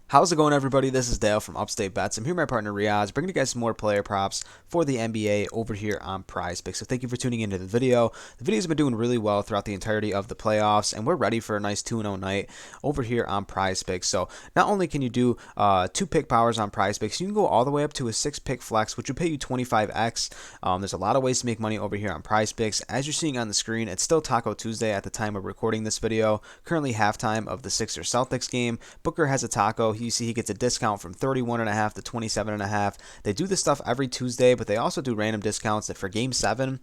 How's it going, everybody? This is Dale from Upstate Bets. I'm here with my partner Reoz, bringing you guys some more player props for the NBA over here on PrizePicks. So thank you for tuning into the video. The video's been doing really well throughout the entirety of the playoffs, and we're ready for a nice 2-0 night over here on PrizePicks. So not only can you do two pick powers on PrizePicks, you can go all the way up to a six pick flex, which will pay you 25x. There's a lot of ways to make money over here on PrizePicks. As you're seeing on the screen, it's still Taco Tuesday at the time of recording this video. Currently halftime of the Sixers Celtics game. Booker has a taco. You see he gets a discount from 31.5 to 27.5. They do this stuff every Tuesday, but they also do random discounts that for game 7,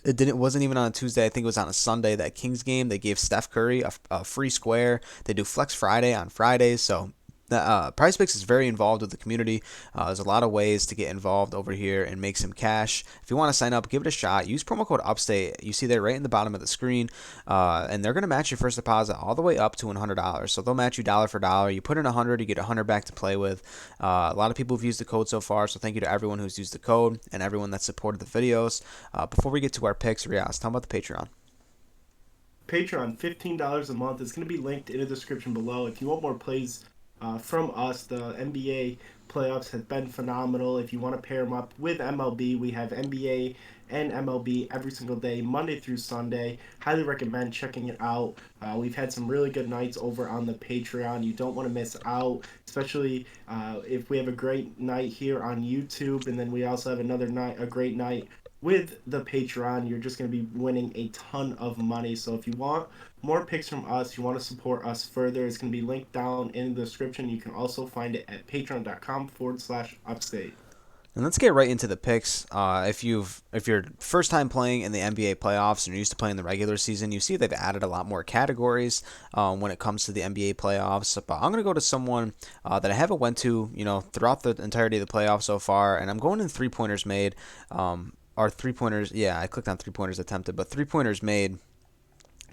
it wasn't even on a Tuesday. I think it was on a Sunday, that Kings game. They gave Steph Curry a free square. They do Flex Friday on Fridays. So PrizePicks is very involved with the community. There's a lot of ways to get involved over here and make some cash. If you want to sign up, give it a shot. Use promo code UPSTATE. You see there right in the bottom of the screen. And they're going to match your first deposit all the way up to $100. So they'll match you dollar for dollar. You put in 100, you get 100 back to play with. A lot of people have used the code so far, so thank you to everyone who's used the code and everyone that supported the videos. Before we get to our picks, Riaz, tell me about the Patreon. Patreon, $15 a month. It's going to be linked in the description below. If you want more plays from us, the NBA playoffs have been phenomenal. If you want to pair them up with MLB, we have NBA and MLB every single day, Monday through Sunday. Highly recommend checking it out. We've had some really good nights over on the Patreon. You don't want to miss out, especially if we have a great night here on YouTube, and then we also have another night, a great night with the Patreon. You're just going to be winning a ton of money. So if you want more picks from us, you want to support us further, it's going to be linked down in the description. You can also find it at patreon.com/upstate. And let's get right into the picks. If you're first time playing in the NBA playoffs and you're used to playing the regular season, you see they've added a lot more categories when it comes to the NBA playoffs. But I'm gonna go to someone that I haven't went to, throughout the entirety of the playoffs so far, and I'm going in three pointers made. Or three pointers. Yeah, I clicked on three pointers attempted, but three pointers made.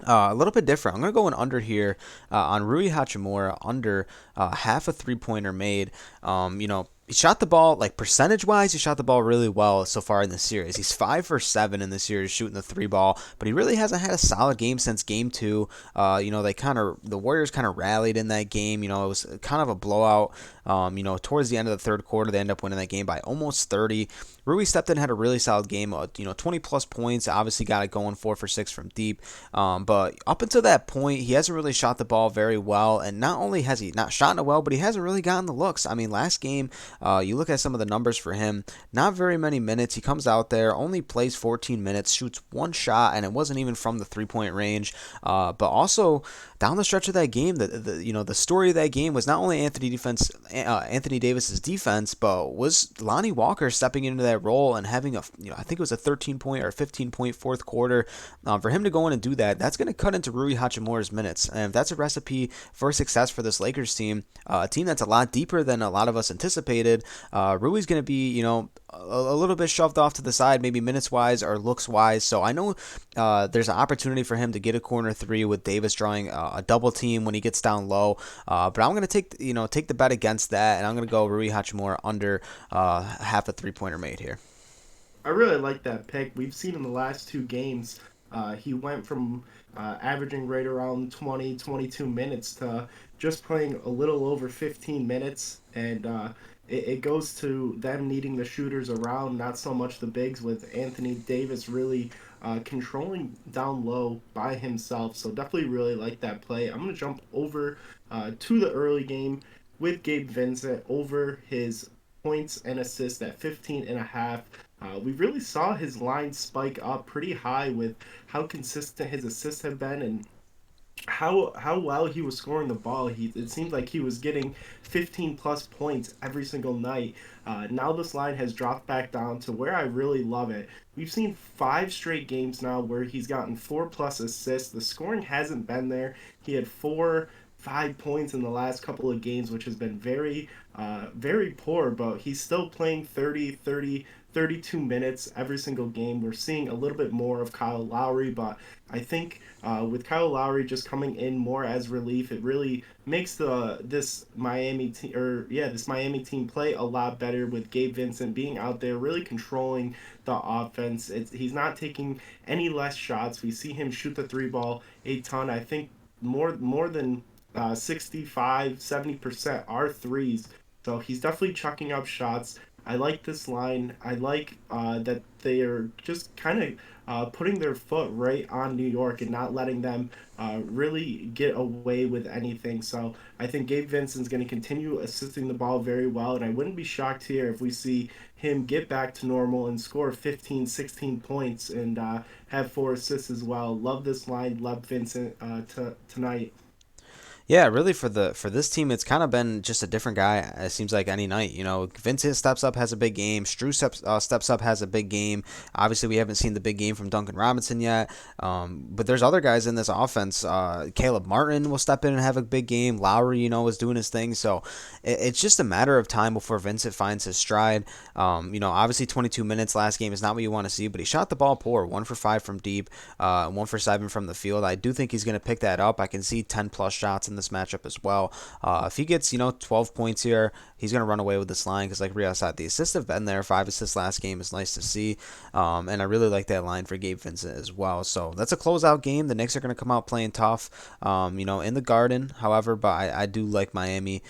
A little bit different. I'm going to go in under here on Rui Hachimura, under half a three-pointer made. He shot the ball, like percentage-wise, he shot the ball really well so far in the series. He's 5 for 7 in the series shooting the three ball, but he really hasn't had a solid game since game 2. The Warriors kind of rallied in that game. It was kind of a blowout. Towards the end of the third quarter, they end up winning that game by almost 30. Rui stepped in, had a really solid game. 20 plus points. Obviously got it going 4 for 6 from deep. But up until that point, he hasn't really shot the ball very well. And not only has he not shot it well, but he hasn't really gotten the looks. I mean, last game, you look at some of the numbers for him, not very many minutes. He comes out there, only plays 14 minutes, shoots one shot, and it wasn't even from the three-point range. But also down the stretch of that game, the story of that game was not only Anthony Davis's defense, but was Lonnie Walker stepping into that role and having I think it was a 13-point or 15-point fourth quarter. For him to go in and do that, that's going to cut into Rui Hachimura's minutes, and if that's a recipe for success for this Lakers team, a team that's a lot deeper than a lot of us anticipated. Rui's going to be, a little bit shoved off to the side, maybe minutes wise or looks wise. So I know there's an opportunity for him to get a corner three with Davis drawing a double team when he gets down low. But I'm going to take the bet against that, and I'm going to go Rui Hachimura under half a three pointer made here. I really like that pick. We've seen in the last two games, he went from averaging right around 20, 22 minutes to just playing a little over 15 minutes. And it goes to them needing the shooters around, not so much the bigs, with Anthony Davis really controlling down low by himself. So definitely really like that play. I'm going to jump over to the early game with Gabe Vincent over his points and assists at 15 and a half. We really saw his line spike up pretty high with how consistent his assists have been and how well he was scoring the ball. It seemed like he was getting 15 plus points every single night. Now this line has dropped back down to where I really love it. We've seen 5 straight games now where he's gotten 4 plus assists. The scoring hasn't been there. He had 5 points in the last couple of games, which has been very poor, but he's still playing 32 minutes every single game. We're seeing a little bit more of Kyle Lowry, but I think with Kyle Lowry just coming in more as relief, it really makes this Miami team play a lot better with Gabe Vincent being out there, really controlling the offense. He's not taking any less shots. We see him shoot the three ball a ton. I think more than 65, 70% are threes. So he's definitely chucking up shots. I like this line. I like that they are just kind of putting their foot right on New York and not letting them really get away with anything. So I think Gabe Vincent's going to continue assisting the ball very well. And I wouldn't be shocked here if we see him get back to normal and score 15, 16 points and have 4 assists as well. Love this line. Love Vincent tonight. Yeah, really for this team, it's kind of been just a different guy. It seems like any night. Vincent steps up, has a big game. Strew steps up, has a big game. Obviously, we haven't seen the big game from Duncan Robinson yet. But there's other guys in this offense. Caleb Martin will step in and have a big game. Lowry, is doing his thing. So it's just a matter of time before Vincent finds his stride. Obviously 22 minutes last game is not what you want to see, but he shot the ball poor, 1 for 5 from deep, 1 for 7 from the field. I do think he's going to pick that up. I can see 10 plus shots in this matchup as well. If he gets 12 points here, he's going to run away with this line because, like Reoz said, the assists have been there. 5 assists last game is nice to see, and I really like that line for Gabe Vincent as well. So that's a closeout game. The Knicks are going to come out playing tough, in the Garden. However, but I do like Miami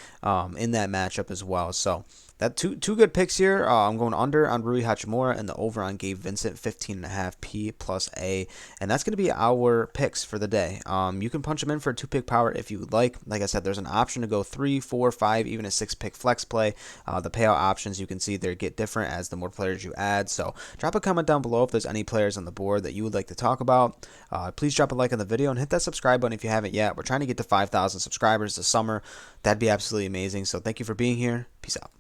in that matchup as well. So that two good picks here. I'm going under on Rui Hachimura and the over on Gabe Vincent, 15.5 P plus A, and that's going to be our picks for the day. You can punch them in for a 2-pick power if you would like. Like I said, there's an option to go 3, 4, 5, even a 6-pick flex play. The payout options, you can see they get different as the more players you add. So drop a comment down below if there's any players on the board that you would like to talk about. Please drop a like on the video and hit that subscribe button if you haven't yet. We're trying to get to 5,000 subscribers this summer. That'd be absolutely amazing. So thank you for being here. Peace out.